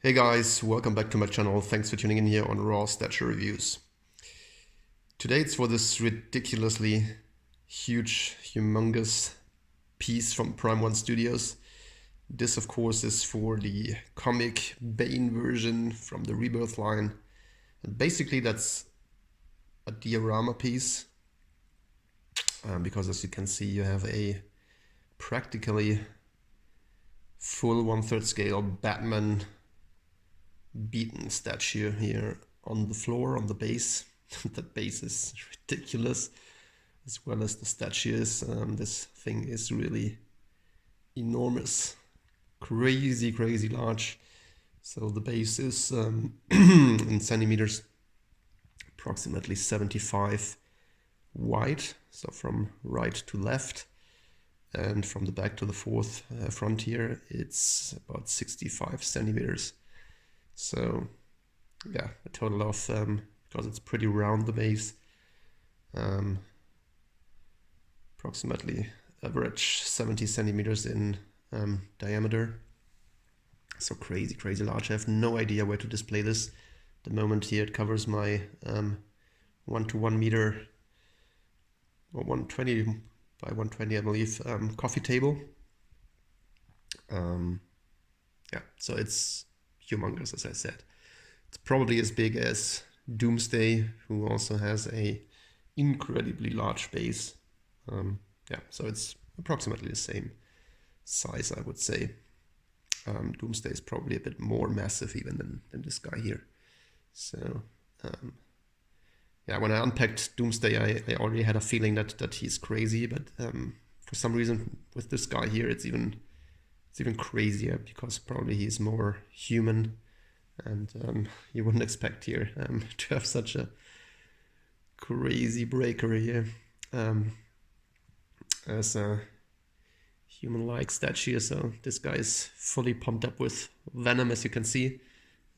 Hey guys, welcome back to my channel. Thanks for tuning in here on Raw Statue Reviews. Today it's for this ridiculously huge, humongous piece from Prime 1 Studios. This of course is for the comic Bane version from the Rebirth line. And basically that's a diorama piece. Because as you can see you have a practically full 1/3 scale Batman beaten statue here on the floor, on the base. That base is ridiculous, as well as the statue is. This thing is really enormous, crazy large. So the base is in centimeters, approximately 75 wide, so from right to left, and from the back to the fourth front here it's about 65 centimeters. So yeah, a total of, because it's pretty round the base, approximately average 70 centimeters in diameter. So crazy large. I have no idea where to display this. At the moment here it covers my 1 to 1 meter or 120 by 120 I believe coffee table. Yeah, so it's humongous, as I said. It's probably as big as Doomsday, who also has a incredibly large base. Yeah, so it's approximately the same size, I would say. Doomsday is probably a bit more massive even than this guy here. So yeah, when I unpacked Doomsday, I already had a feeling that he's crazy, but for some reason with this guy here it's even crazier, because probably he's more human, and you wouldn't expect here to have such a crazy breaker here as a human-like statue. So this guy is fully pumped up with venom, as you can see.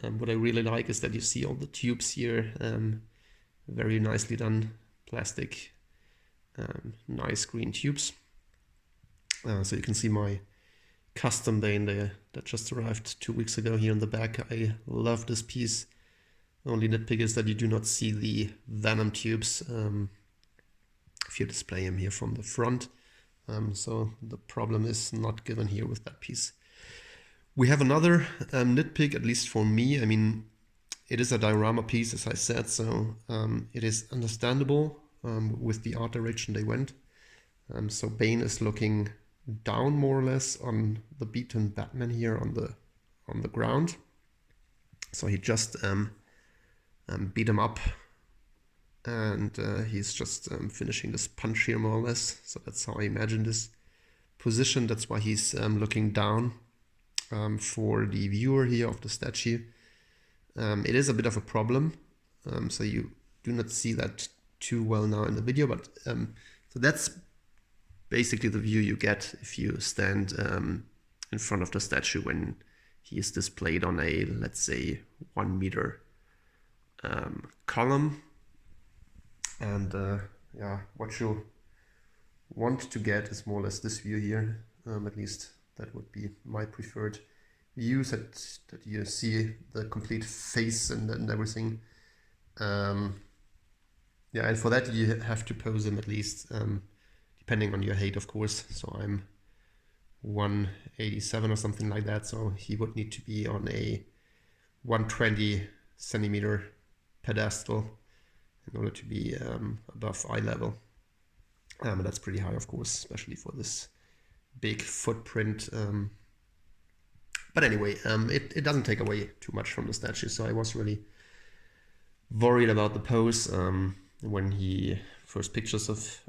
What I really like is that you see all the tubes here, very nicely done plastic, nice green tubes. So you can see my custom Bane there that just arrived 2 weeks ago here in the back. I love this piece. Only nitpick is that you do not see the venom tubes if you display him here from the front. So the problem is not given here with that piece. We have another nitpick, at least for me. I mean, it is a diorama piece, as I said, so it is understandable with the art direction they went. So Bane is looking down more or less on the beaten Batman here on the ground. So he just beat him up, and he's just finishing this punch here more or less. So that's how I imagine this position. That's why he's looking down for the viewer here of the statue. It is a bit of a problem, so you do not see that too well now in the video, but so that's basically the view you get if you stand in front of the statue when he is displayed on a, let's say, 1 meter column. And yeah, what you want to get is more or less this view here. At least that would be my preferred view, that you see the complete face and everything. Yeah, and for that you have to pose him at least, depending on your height, of course. So I'm 187 or something like that, so he would need to be on a 120 centimeter pedestal in order to be above eye level. And that's pretty high, of course, especially for this big footprint. But anyway, it doesn't take away too much from the statue, so I was really worried about the pose when first pictures of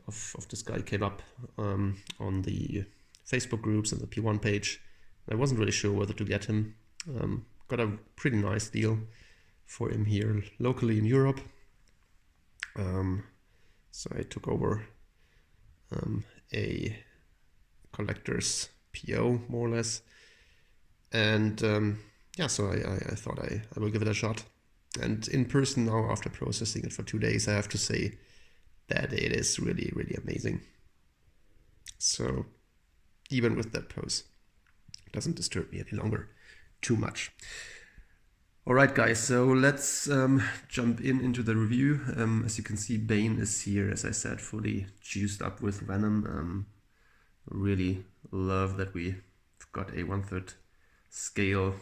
this guy came up on the Facebook groups and the P1 page. I wasn't really sure whether to get him. Got a pretty nice deal for him here locally in Europe. So I took over a collector's PO, more or less. And yeah, so I thought I will give it a shot. And in person now, after processing it for 2 days, I have to say that it is really amazing. So even with that pose, it doesn't disturb me any longer too much. Alright guys, so let's jump into the review. As you can see, Bane is here, as I said, fully juiced up with Venom. Really love that we've got a 1/3 scale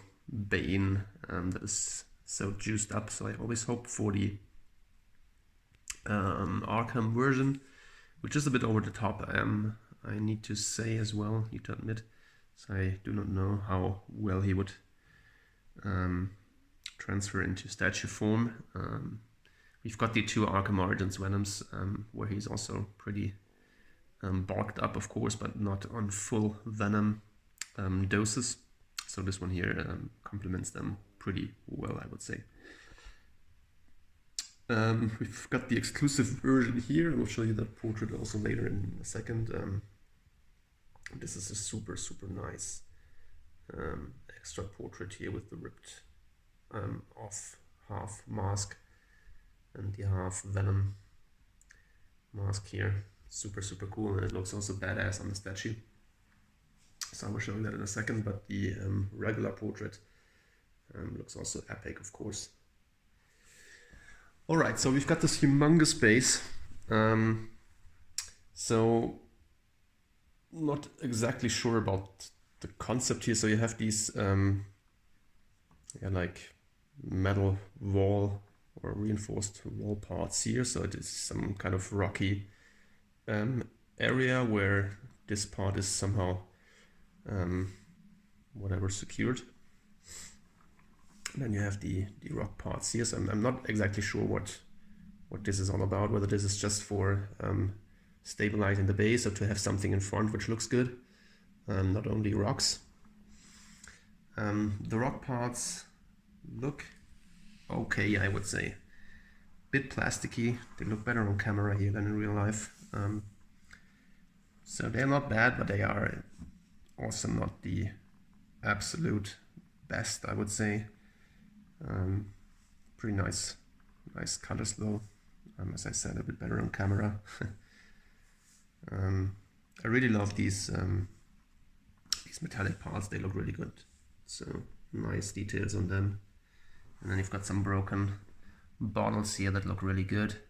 Bane that is so juiced up. So I always hope for the Arkham version, which is a bit over the top, I need to say as well, need to admit. So I do not know how well he would transfer into statue form. We've got the 2 Arkham Origins Venoms, where he's also pretty bulked up, of course, but not on full Venom doses. So this one here complements them pretty well, I would say. We've got the exclusive version here. I will show you that portrait also later in a second. This is a super nice extra portrait here with the ripped off half mask and the half Venom mask here. Super cool, and it looks also badass on the statue. So I will show you that in a second, but the regular portrait looks also epic, of course. Alright, so we've got this humongous base. So not exactly sure about the concept here. So you have these like metal wall or reinforced wall parts here. So it is some kind of rocky area where this part is somehow whatever secured. And then you have the rock parts here. So I'm not exactly sure what this is all about, whether this is just for stabilizing the base or to have something in front which looks good, not only rocks. The rock parts look okay, I would say. Bit plasticky. They look better on camera here than in real life. So they're not bad, but they are also not the absolute best, I would say. Pretty nice colors though. As I said, a bit better on camera. I really love these metallic parts. They look really good. So nice details on them. And then you've got some broken bottles here that look really good.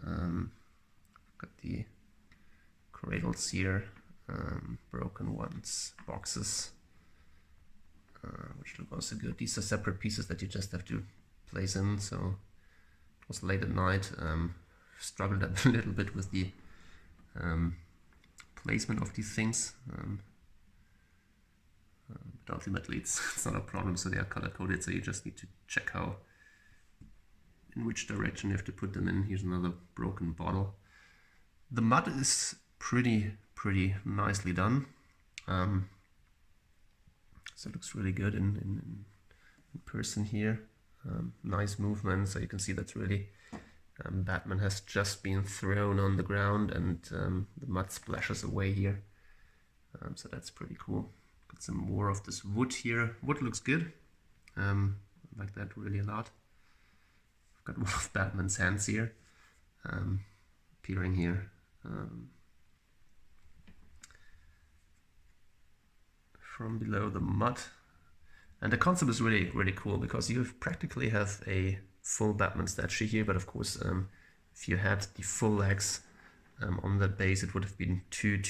Got the cradles here, broken ones, boxes, which look also good. These are separate pieces that you just have to place in. So it was late at night. Struggled a little bit with the placement of these things. But ultimately it's not a problem, so they are color coded, so you just need to check in which direction you have to put them in. Here's another broken bottle. The mud is pretty nicely done. So it looks really good in person here. Nice movement, so you can see that's really Batman has just been thrown on the ground and the mud splashes away here. So that's pretty cool. Got some more of this wood here. Wood looks good. I like that really a lot. I've got one of Batman's hands here, appearing here. From below the mud. And the concept is really cool because you practically have a full Batman statue here, but of course if you had the full legs on that base, it would have been too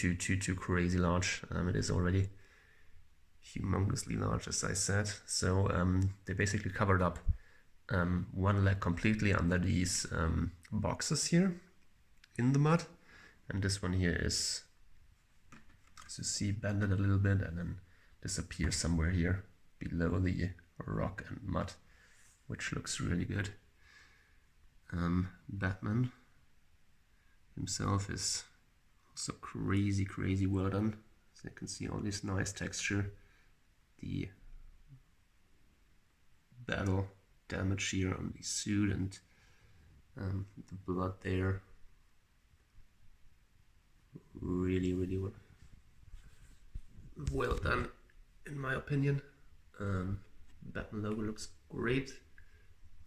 crazy large. It is already humongously large, as I said. So they basically covered up one leg completely under these boxes here in the mud, and this one here is, as you see, bended a little bit and then disappears somewhere here below the rock and mud, which looks really good. Batman himself is also crazy well done. So you can see all this nice texture, the battle damage here on the suit, and the blood there. Really well done, in my opinion. Batman logo looks great.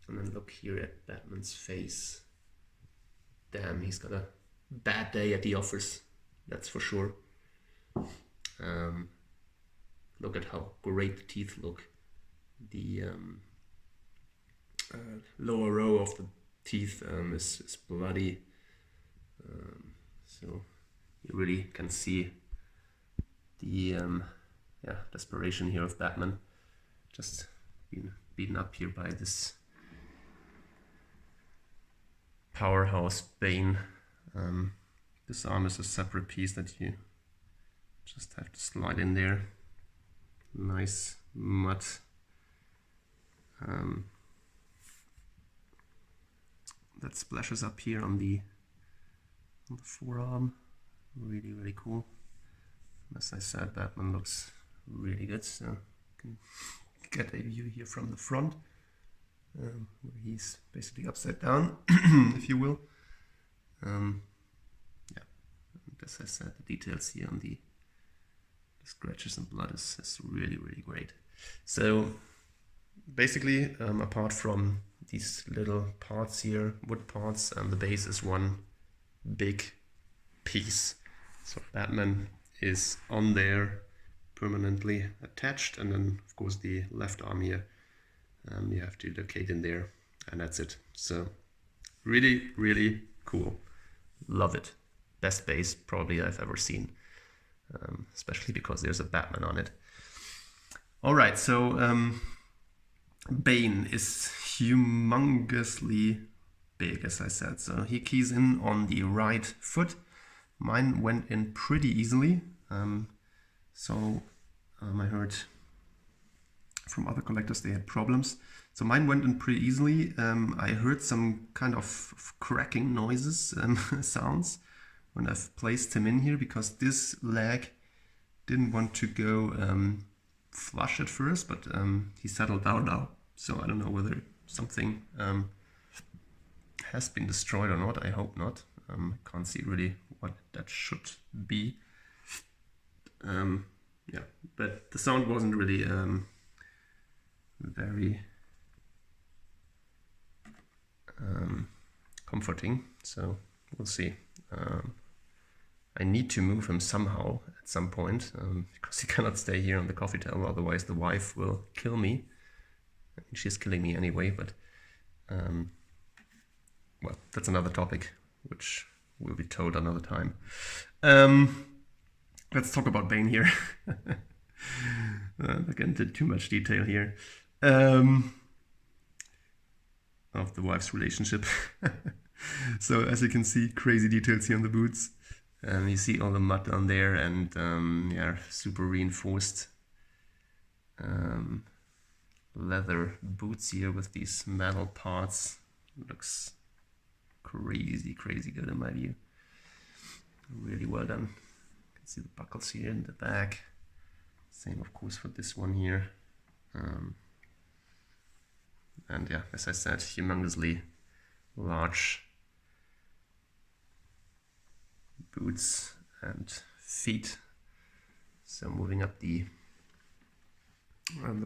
And then look here at Batman's face. Damn, he's got a bad day at the office, that's for sure. Look at how great the teeth look. the lower row of the teeth is bloody. So you really can see the desperation here of Batman, just being beaten up here by this powerhouse Bane. This arm is a separate piece that you just have to slide in there. Nice mud. That splashes up here on the forearm. Really, really cool. As I said, Batman looks really good, so you can get a view here from the front, where he's basically upside down, if you will. And as I said, the details here on the scratches and blood is really, really great. So basically, apart from these little parts here, wood parts, the base is one big piece. So Batman is on there, permanently attached, and then of course the left arm here, you have to locate in there, and that's it. So really, really cool. Love it. Best base probably I've ever seen, especially because there's a Batman on it. All right, so Bane is humongously big, as I said. So he keys in on the right foot. Mine went in pretty easily. I heard from other collectors they had problems. So mine went in pretty easily. I heard some kind of cracking noises, sounds, when I've placed him in here, because this leg didn't want to go flush at first, but he settled down now. So I don't know whether something has been destroyed or not. I hope not. I can't see really what that should be. But the sound wasn't really very comforting, so we'll see. I need to move him somehow at some point, because he cannot stay here on the coffee table, otherwise the wife will kill me. I mean, she's killing me anyway, but well, that's another topic which will be told another time. Let's talk about Bane here. I get into too much detail here of the wife's relationship. So as you can see, crazy details here on the boots. You see all the mud on there, and super reinforced leather boots here with these metal parts. Looks crazy good in my view. Really well done. You can see the buckles here in the back. Same of course for this one here. And yeah, as I said, humongously large boots and feet. So moving up the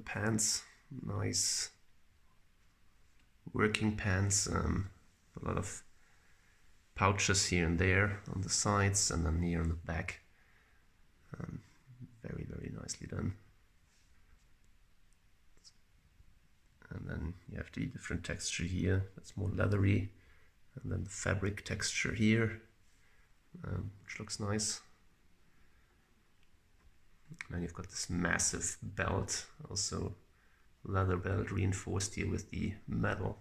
pants, nice working pants, a lot of pouches here and there on the sides, and then here on the back. Very, very nicely done. And then you have the different texture here, that's more leathery, and then the fabric texture here, which looks nice. And then you've got this massive belt, also leather belt, reinforced here with the metal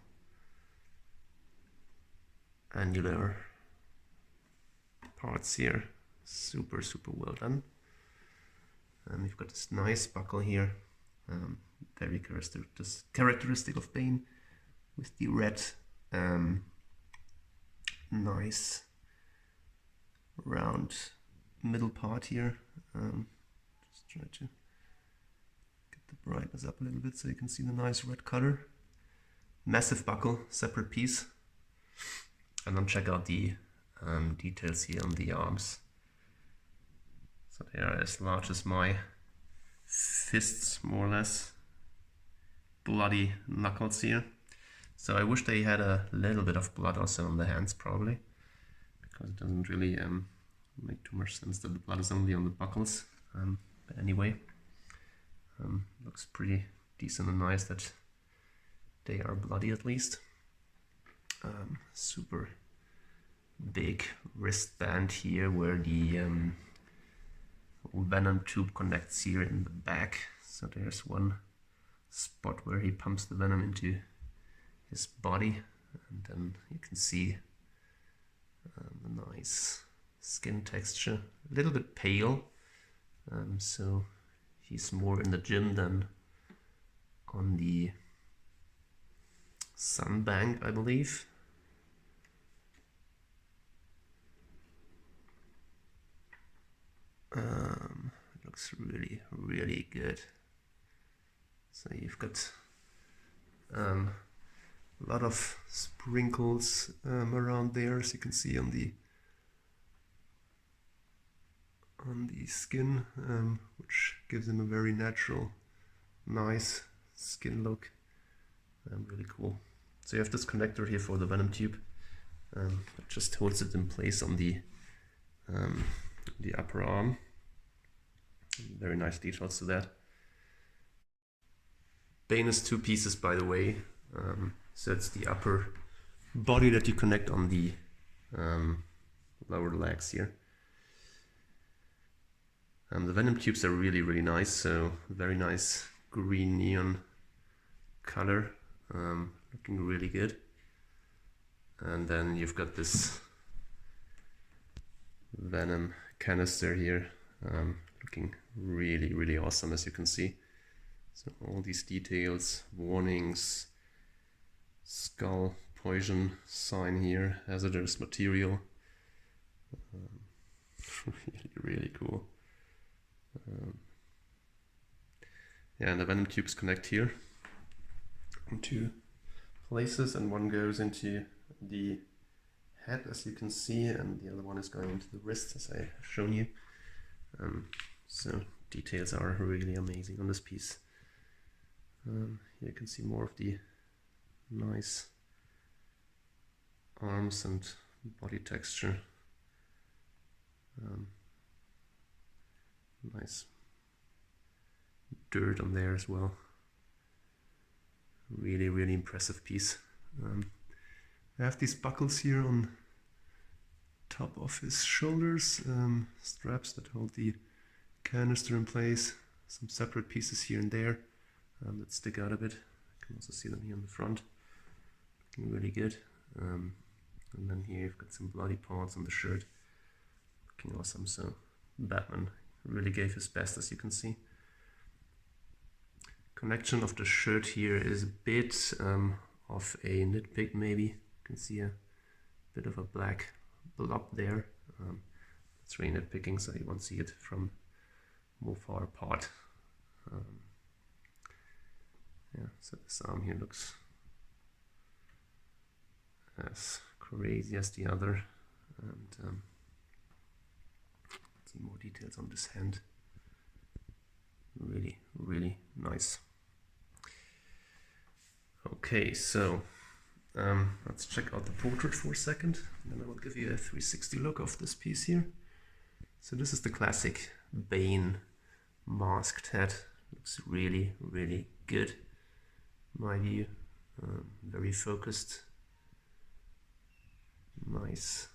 angular parts here. Super well done. And you've got this nice buckle here, very characteristic of Bane, with the red, nice round middle part here. Just try to get the brightness up a little bit so you can see the nice red color. Massive buckle, separate piece. And then check out the details here on the arms. So they are as large as my fists, more or less. Bloody knuckles here. So I wish they had a little bit of blood also on the hands, probably, because it doesn't really make too much sense that the blood is only on the buckles. But anyway, looks pretty decent and nice that they are bloody at least. Super big wristband here where the venom tube connects here in the back. So there's one spot where he pumps the venom into his body, and then you can see the nice skin texture, a little bit pale, so he's more in the gym than on the sunbank, I believe. It looks really, really good. So you've got a lot of sprinkles around there, as you can see on the skin, which gives him a very natural, nice skin look. Really cool. So you have this connector here for the venom tube that just holds it in place on the upper arm. Very nice details to that. Bane is 2 pieces, by the way. So it's the upper body that you connect on the lower legs here. The venom tubes are really, really nice. So very nice green neon color, looking really good. And then you've got this venom canister here, looking really, really awesome, as you can see. So all these details, warnings, skull poison sign here, hazardous material. Really, really cool. Yeah, and the venom tubes connect here in 2 places, and one goes into the head, as you can see, and the other one is going into the wrist, as I have shown you. So details are really amazing on this piece. Here you can see more of the nice arms and body texture. Nice dirt on there as well. Really, really impressive piece. I have these buckles here on top of his shoulders, straps that hold the canister in place, some separate pieces here and there that stick out a bit. You can also see them here in the front, looking really good. And then here you've got some bloody parts on the shirt, looking awesome. So Batman really gave his best, as you can see. Connection of the shirt here is a bit of a nitpick, maybe. You can see a bit of a black blob there. It's really nitpicking, so you won't see it from more far apart. Yeah, so this arm here looks as crazy as the other, and see more details on this hand. Really, really nice. Okay, so let's check out the portrait for a second, and then I will give you a 360 look of this piece here. So this is the classic Bane masked head. Looks really, really good, in my view. Very focused. Nice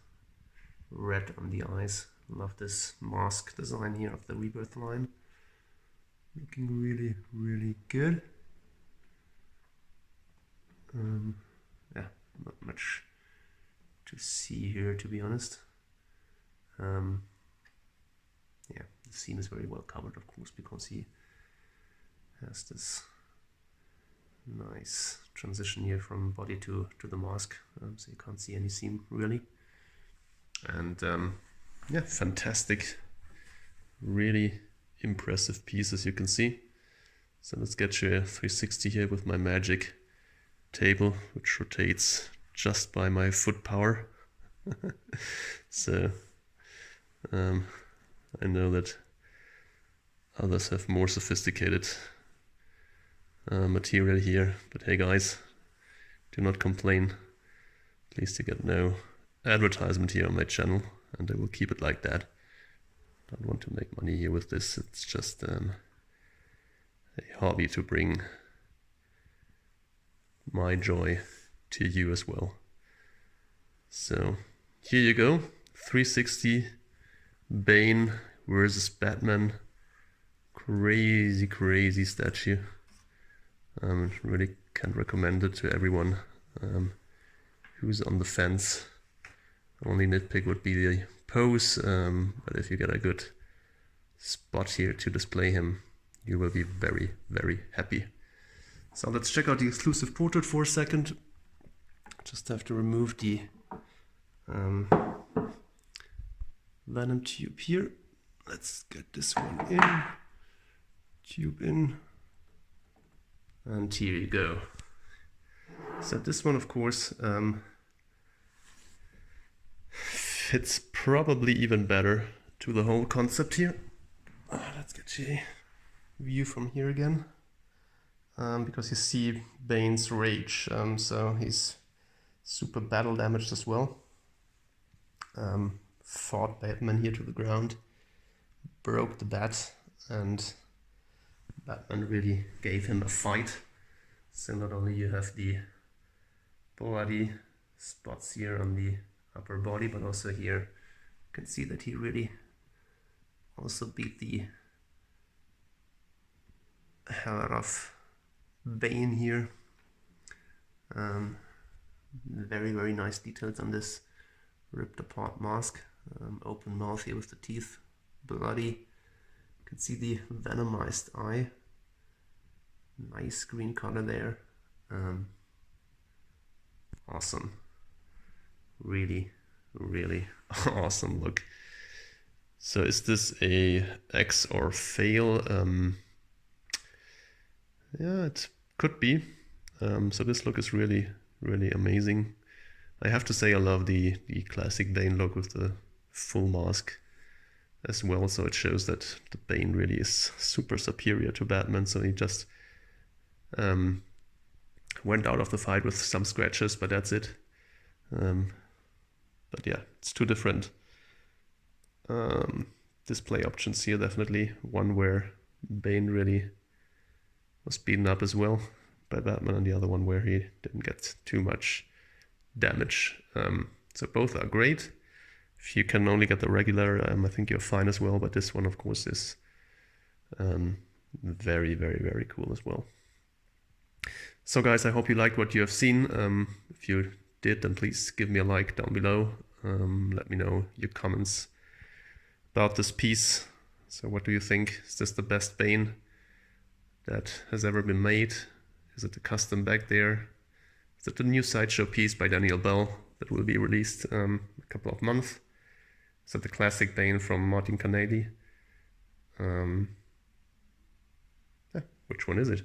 red on the eyes. Love this mask design here of the Rebirth line. Looking really, really good. Yeah, not much to see here, to be honest. Yeah, the seam is very well covered, of course, because he has this nice transition here from body to the mask, so you can't see any seam really. And yeah, fantastic, really impressive piece, as you can see. So let's get you a 360 here with my magic table, which rotates just by my foot power. So I know that others have more sophisticated material here, but hey guys, do not complain. At least you get no advertisement here on my channel, and I will keep it like that. I don't want to make money here with this. It's just a hobby to bring my joy to you as well. So here you go, 360 Bane versus Batman. Crazy statue. Really can recommend it to everyone who's on the fence. Only nitpick would be the pose, but if you get a good spot here to display him, you will be very happy. So let's check out the exclusive portrait for a second. Just have to remove the Venom tube here. Let's get this one in, tube in, and here you go. So this one, of course, fits probably even better to the whole concept here. Let's get a view from here again, because you see Bane's rage, so he's super battle damaged as well. Fought Batman here to the ground, broke the bat, and Batman really gave him a fight. So not only you have the bloody spots here on the upper body, but also here you can see that he really also beat the hell out of Bane here. Very nice details on this ripped apart mask. Open mouth here with the teeth, bloody. You can see the venomized eye. Nice green color there. Awesome. Really awesome look. So is this a X or fail? Yeah, it could be. So this look is really amazing. I have to say I love the classic Bane look with the full mask as well. So it shows that the Bane really is super superior to Batman. So he just went out of the fight with some scratches, but that's it. But yeah, it's two different display options here, definitely. One where Bane really was beaten up as well by Batman, and the other one where he didn't get too much damage. So both are great. If you can only get the regular, I think you're fine as well, but this one of course is very cool as well. So guys, I hope you liked what you have seen. If you did, then please give me a like down below. Let me know your comments about this piece. So what do you think? Is this the best Bane that has ever been made? Is it the custom back there? Is it the new sideshow piece by Daniel Bell that will be released a couple of months? Is it the classic Bane from Martin Carnady? Yeah, which one is it?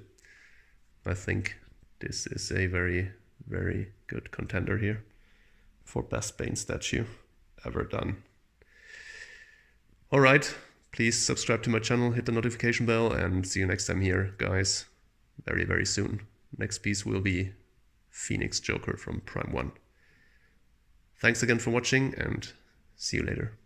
I think this is a very good contender here for best Bane statue ever done. Alright, please subscribe to my channel, hit the notification bell, and see you next time here, guys. Very soon. Next piece will be Phoenix Joker from Prime 1. Thanks again for watching, and see you later.